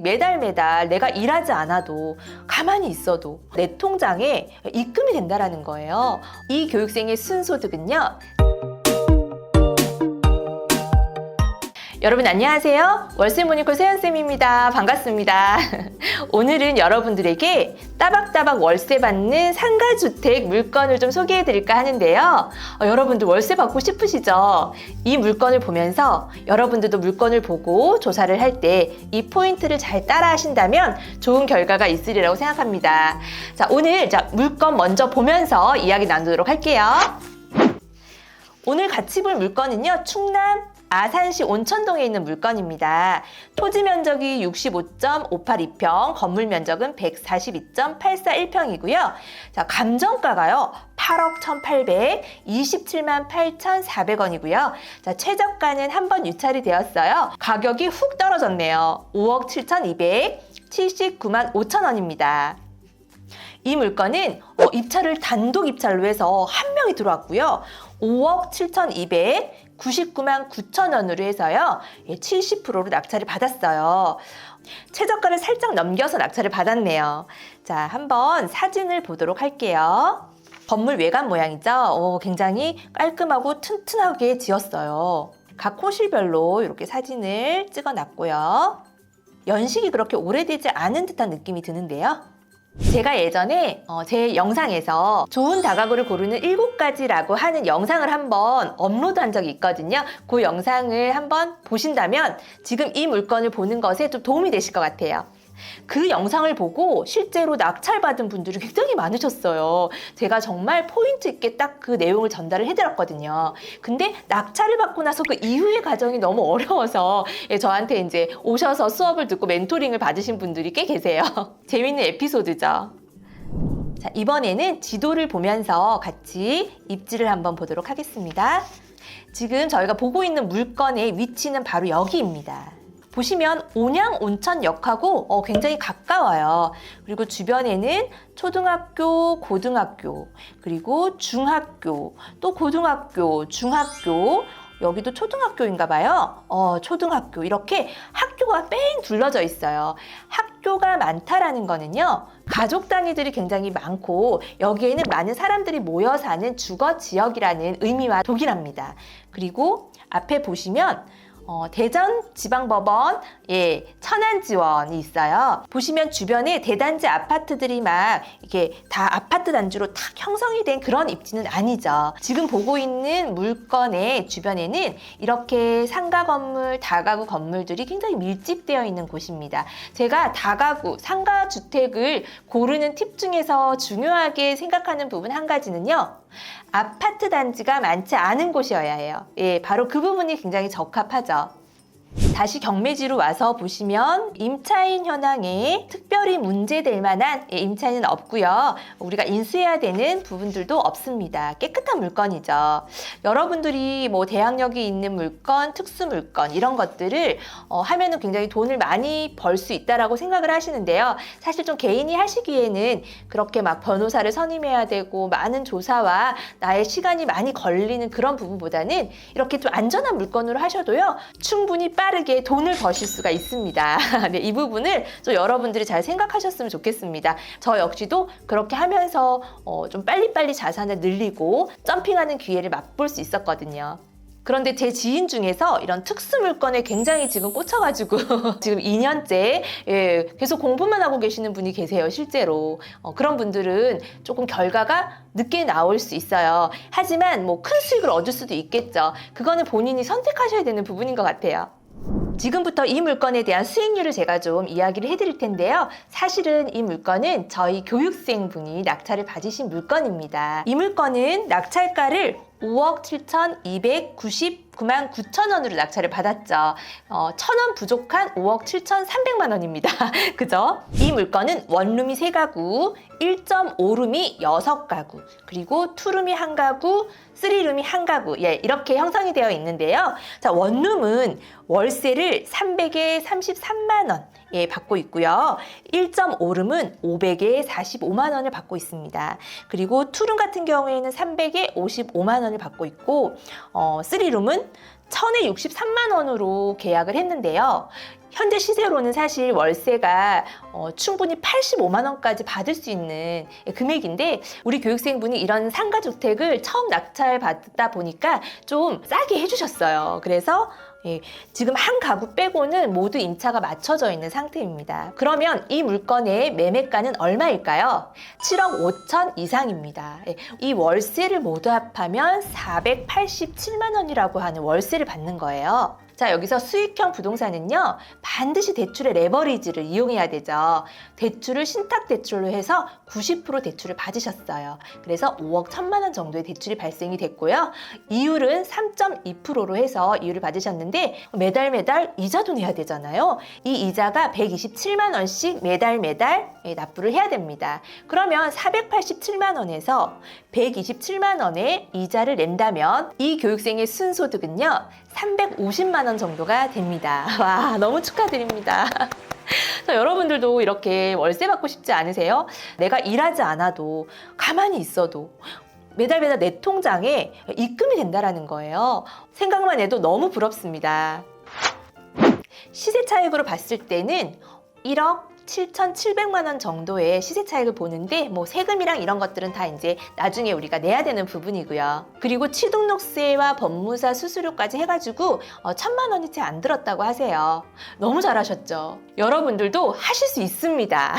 매달 내가 일하지 않아도 가만히 있어도 내 통장에 입금이 된다라는 거예요. 이 교육생의 순소득은요. 여러분 안녕하세요. 월세 모닝콜 세연쌤입니다. 반갑습니다. 오늘은 여러분들에게 따박따박 월세 받는 상가주택 물건을 좀 소개해 드릴까 하는데요. 여러분들 월세 받고 싶으시죠? 이 물건을 보면서 여러분들도 물건을 보고 조사를 할 때 이 포인트를 잘 따라 하신다면 좋은 결과가 있으리라고 생각합니다. 자, 오늘 물건 먼저 보면서 이야기 나누도록 할게요. 오늘 같이 볼 물건은요. 충남 아산시 온천동에 있는 물건입니다. 토지 면적이 65.582평, 건물 면적은 142.841평이고요. 자, 감정가가요. 8억 1,827만 8,400원이고요. 자, 최저가는 한 번 유찰이 되었어요. 가격이 훅 떨어졌네요. 5억 7,279만 5천원입니다. 이 물건은 입찰을 단독 입찰로 해서 한 명이 들어왔고요. 5억 7,299만 9천원으로 해서요. 70%로 낙찰을 받았어요. 최저가를 살짝 넘겨서 낙찰을 받았네요. 자, 한번 사진을 보도록 할게요. 건물 외관 모양이죠. 굉장히 깔끔하고 튼튼하게 지었어요. 각 호실별로 이렇게 사진을 찍어놨고요. 연식이 그렇게 오래되지 않은 듯한 느낌이 드는데요. 제가 예전에 제 영상에서 좋은 다가구를 고르는 7가지라고 하는 영상을 한번 업로드한 적이 있거든요. 그 영상을 한번 보신다면 지금 이 물건을 보는 것에 좀 도움이 되실 것 같아요. 그 영상을 보고 실제로 낙찰받은 분들이 굉장히 많으셨어요. 제가 정말 포인트 있게 딱 그 내용을 전달을 해드렸거든요. 근데 낙찰을 받고 나서 그 이후의 과정이 너무 어려워서 저한테 이제 오셔서 수업을 듣고 멘토링을 받으신 분들이 꽤 계세요. 재밌는 에피소드죠. 자, 이번에는 지도를 보면서 같이 입지를 한번 보도록 하겠습니다. 지금 저희가 보고 있는 물건의 위치는 바로 여기입니다. 보시면 온양온천역하고 굉장히 가까워요. 그리고 주변에는 초등학교, 고등학교, 그리고 중학교, 또 고등학교, 중학교, 여기도 초등학교인가 봐요. 초등학교 이렇게 학교가 뺑 둘러져 있어요. 학교가 많다라는 거는요. 가족 단위들이 굉장히 많고 여기에는 많은 사람들이 모여 사는 주거 지역이라는 의미와 동일합니다. 그리고 앞에 보시면 대전지방법원, 천안지원이 있어요. 보시면 주변에 대단지 아파트들이 막 이렇게 다 아파트 단지로 탁 형성이 된 그런 입지는 아니죠. 지금 보고 있는 물건의 주변에는 이렇게 상가 건물, 다가구 건물들이 굉장히 밀집되어 있는 곳입니다. 제가 다가구, 상가 주택을 고르는 팁 중에서 중요하게 생각하는 부분 한 가지는요. 아파트 단지가 많지 않은 곳이어야 해요. 바로 그 부분이 굉장히 적합하죠. 다시 경매지로 와서 보시면 임차인 현황에 특별히 문제될 만한 임차인은 없고요. 우리가 인수해야 되는 부분들도 없습니다. 깨끗한 물건이죠. 여러분들이 뭐 대항력이 있는 물건, 특수 물건 이런 것들을 하면은 굉장히 돈을 많이 벌 수 있다라고 생각을 하시는데요. 사실 좀 개인이 하시기에는 그렇게 막 변호사를 선임해야 되고 많은 조사와 나의 시간이 많이 걸리는 그런 부분보다는 이렇게 좀 안전한 물건으로 하셔도요. 충분히 빠르게 돈을 버실 수가 있습니다. 네, 이 부분을 좀 여러분들이 잘 생각하셨으면 좋겠습니다. 저 역시도 그렇게 하면서 좀 빨리빨리 자산을 늘리고 점핑하는 기회를 맛볼 수 있었거든요. 그런데 제 지인 중에서 이런 특수 물건에 굉장히 지금 꽂혀가지고 지금 2년째 계속 공부만 하고 계시는 분이 계세요. 실제로 그런 분들은 조금 결과가 늦게 나올 수 있어요. 하지만 뭐 큰 수익을 얻을 수도 있겠죠. 그거는 본인이 선택하셔야 되는 부분인 것 같아요. 지금부터 이 물건에 대한 수익률을 제가 좀 이야기를 해드릴 텐데요. 사실은 이 물건은 저희 교육생분이 낙찰을 받으신 물건입니다. 이 물건은 낙찰가를 5억 7,299만 9천원으로 낙찰을 받았죠. 1,000원 부족한 5억 7,300만 원입니다. 그죠? 이 물건은 원룸이 3가구, 1.5룸이 6가구, 그리고 2룸이 1가구, 3룸이 1가구, 이렇게 형성이 되어 있는데요. 자, 원룸은 월세를 300에 33만 원 받고 있고요. 1.5룸은 500에 45만 원을 받고 있습니다. 그리고 2룸 같은 경우에는 300에 55만 원을 받고 있고 3룸은 1,000에 63만 원으로 계약을 했는데요. 현재 시세로는 사실 월세가 충분히 85만 원까지 받을 수 있는 금액인데 우리 교육생분이 이런 상가주택을 처음 낙찰받다 보니까 좀 싸게 해주셨어요. 그래서 지금 한 가구 빼고는 모두 임차가 맞춰져 있는 상태입니다. 그러면 이 물건의 매매가는 얼마일까요? 7억 5천 이상입니다. 이 월세를 모두 합하면 487만 원이라고 하는 월세를 받는 거예요. 자, 여기서 수익형 부동산은요, 반드시 대출의 레버리지를 이용해야 되죠. 대출을 신탁대출로 해서 90% 대출을 받으셨어요. 그래서 5억 1천만 원 정도의 대출이 발생이 됐고요. 이율은 3.2%로 해서 이율을 받으셨는데 매달 이자도 내야 되잖아요. 이 이자가 127만 원씩 매달 납부를 해야 됩니다. 그러면 487만 원에서 127만 원의 이자를 낸다면 이 교육생의 순소득은요, 350만 원 정도가 됩니다. 와, 너무 축하드립니다. 여러분들도 이렇게 월세 받고 싶지 않으세요? 내가 일하지 않아도 가만히 있어도 매달 내 통장에 입금이 된다는 거예요. 생각만 해도 너무 부럽습니다. 시세 차익으로 봤을 때는 1억 7,700만 원 정도의 시세 차익을 보는데 뭐 세금이랑 이런 것들은 다 이제 나중에 우리가 내야 되는 부분이고요. 그리고 취등록세와 법무사 수수료까지 해가지고 1,000만 원이 채 안 들었다고 하세요. 너무 잘하셨죠? 여러분들도 하실 수 있습니다.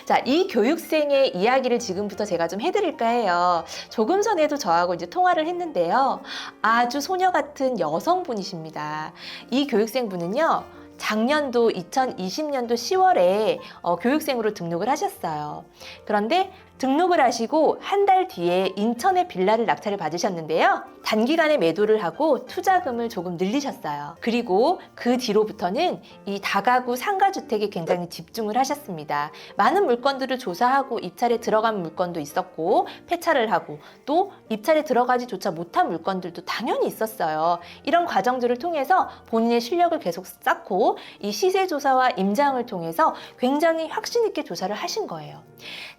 자, 이 교육생의 이야기를 지금부터 제가 좀 해드릴까 해요. 조금 전에도 저하고 이제 통화를 했는데요. 아주 소녀 같은 여성분이십니다. 이 교육생분은요, 작년도 2020년도 10월에 교육생으로 등록을 하셨어요. 그런데 등록을 하시고 한 달 뒤에 인천의 빌라를 낙찰을 받으셨는데요. 단기간에 매도를 하고 투자금을 조금 늘리셨어요. 그리고 그 뒤로부터는 이 다가구 상가주택에 굉장히 집중을 하셨습니다. 많은 물건들을 조사하고 입찰에 들어간 물건도 있었고 폐차를 하고 또 입찰에 들어가지조차 못한 물건들도 당연히 있었어요. 이런 과정들을 통해서 본인의 실력을 계속 쌓고 이 시세조사와 임장을 통해서 굉장히 확신 있게 조사를 하신 거예요.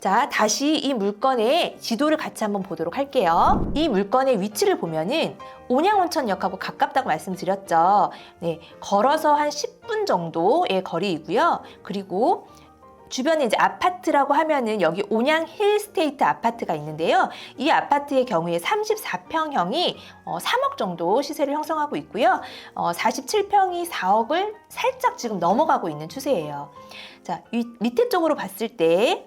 자, 다시 이 물건의 지도를 같이 한번 보도록 할게요. 이 물건의 위치를 보면은 온양온천역하고 가깝다고 말씀드렸죠. 네, 걸어서 한 10분 정도의 거리이고요. 그리고 주변에 이제 아파트라고 하면은 여기 온양 힐스테이트 아파트가 있는데요. 이 아파트의 경우에 34평형이 3억 정도 시세를 형성하고 있고요. 47평이 4억을 살짝 지금 넘어가고 있는 추세예요. 자, 밑에 쪽으로 봤을 때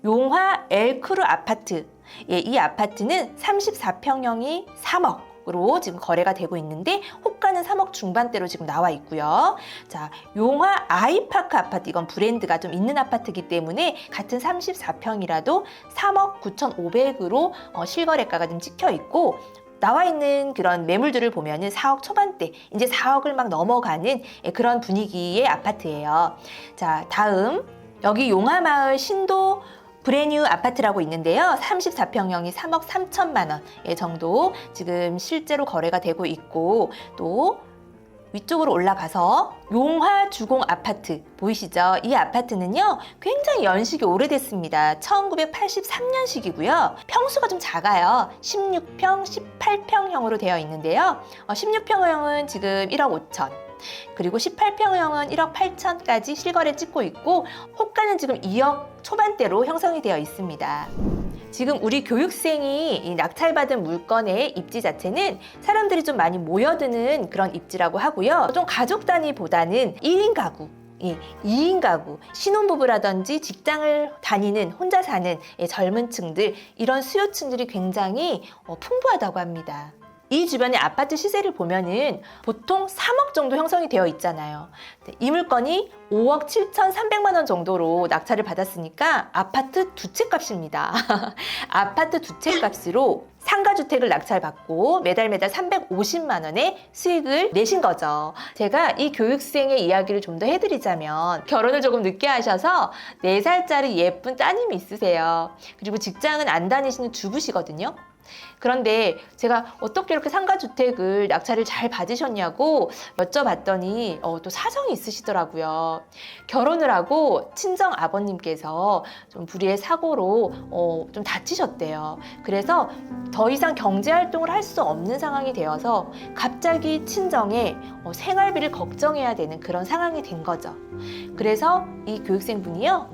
용화 엘크루 아파트, 이 아파트는 34평형이 3억으로 지금 거래가 되고 있는데 호가는 3억 중반대로 지금 나와 있고요. 자, 용화 아이파크 아파트, 이건 브랜드가 좀 있는 아파트이기 때문에 같은 34평이라도 3억 9,500으로 실거래가가 좀 찍혀 있고 나와 있는 그런 매물들을 보면은 4억 초반대, 이제 4억을 막 넘어가는 그런 분위기의 아파트예요. 자, 다음 여기 용화마을 신도 브랜뉴 아파트라고 있는데요. 34평형이 3억 3천만 원 정도 지금 실제로 거래가 되고 있고 또 위쪽으로 올라가서 용화 주공 아파트 보이시죠? 이 아파트는요, 굉장히 연식이 오래됐습니다. 1983년식이고요. 평수가 좀 작아요. 16평, 18평형으로 되어 있는데요. 16평형은 지금 1억 5천. 그리고 18평형은 1억 8천까지 실거래 찍고 있고 호가는 지금 2억 초반대로 형성이 되어 있습니다. 지금 우리 교육생이 이 낙찰받은 물건의 입지 자체는 사람들이 좀 많이 모여드는 그런 입지라고 하고요. 좀 가족 단위보다는 1인 가구, 2인 가구, 신혼부부라든지 직장을 다니는 혼자 사는 젊은 층들, 이런 수요층들이 굉장히 풍부하다고 합니다. 이 주변의 아파트 시세를 보면은 보통 3억 정도 형성이 되어 있잖아요. 이 물건이 5억 7,300만 원 정도로 낙찰을 받았으니까 아파트 두 채 값입니다. 아파트 두 채 값으로 상가주택을 낙찰받고 매달 350만 원의 수익을 내신 거죠. 제가 이 교육생의 이야기를 좀 더 해드리자면 결혼을 조금 늦게 하셔서 4살짜리 예쁜 따님이 있으세요. 그리고 직장은 안 다니시는 주부시거든요. 그런데 제가 어떻게 이렇게 상가주택을 낙찰을 잘 받으셨냐고 여쭤봤더니 또 사정이 있으시더라고요. 결혼을 하고 친정 아버님께서 좀 불의의 사고로 좀 다치셨대요. 그래서 더 이상 경제활동을 할 수 없는 상황이 되어서 갑자기 친정에 생활비를 걱정해야 되는 그런 상황이 된 거죠. 그래서 이 교육생분이요,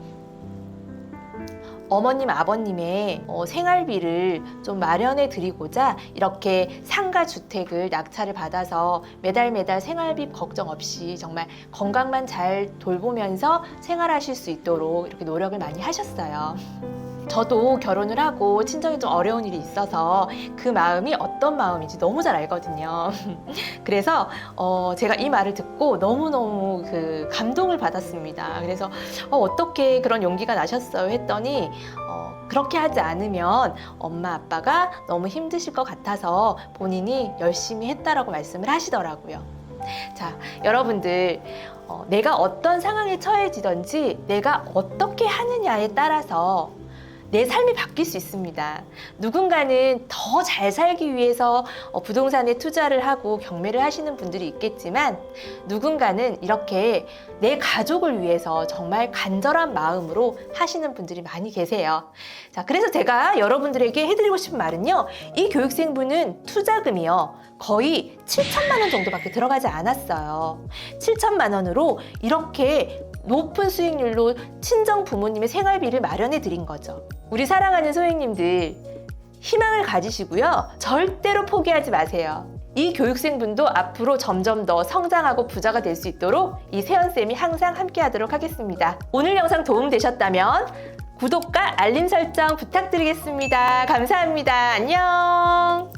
어머님, 아버님의 생활비를 좀 마련해 드리고자 이렇게 상가주택을 낙찰을 받아서 매달 생활비 걱정 없이 정말 건강만 잘 돌보면서 생활하실 수 있도록 이렇게 노력을 많이 하셨어요. 저도 결혼을 하고 친정에 좀 어려운 일이 있어서 그 마음이 어떤 마음인지 너무 잘 알거든요. 그래서 제가 이 말을 듣고 너무너무 감동을 받았습니다. 그래서 어떻게 그런 용기가 나셨어요 했더니 그렇게 하지 않으면 엄마 아빠가 너무 힘드실 것 같아서 본인이 열심히 했다라고 말씀을 하시더라고요. 자, 여러분들 내가 어떤 상황에 처해지든지 내가 어떻게 하느냐에 따라서 내 삶이 바뀔 수 있습니다. 누군가는 더 잘 살기 위해서 부동산에 투자를 하고 경매를 하시는 분들이 있겠지만, 누군가는 이렇게 내 가족을 위해서 정말 간절한 마음으로 하시는 분들이 많이 계세요. 자, 그래서 제가 여러분들에게 해드리고 싶은 말은요, 이 교육생분은 투자금이요, 거의 7천만 원 정도밖에 들어가지 않았어요. 7천만 원으로 이렇게 높은 수익률로 친정 부모님의 생활비를 마련해 드린 거죠. 우리 사랑하는 소행님들, 희망을 가지시고요, 절대로 포기하지 마세요. 이 교육생분도 앞으로 점점 더 성장하고 부자가 될 수 있도록 이 세연쌤이 항상 함께 하도록 하겠습니다. 오늘 영상 도움되셨다면 구독과 알림 설정 부탁드리겠습니다. 감사합니다. 안녕.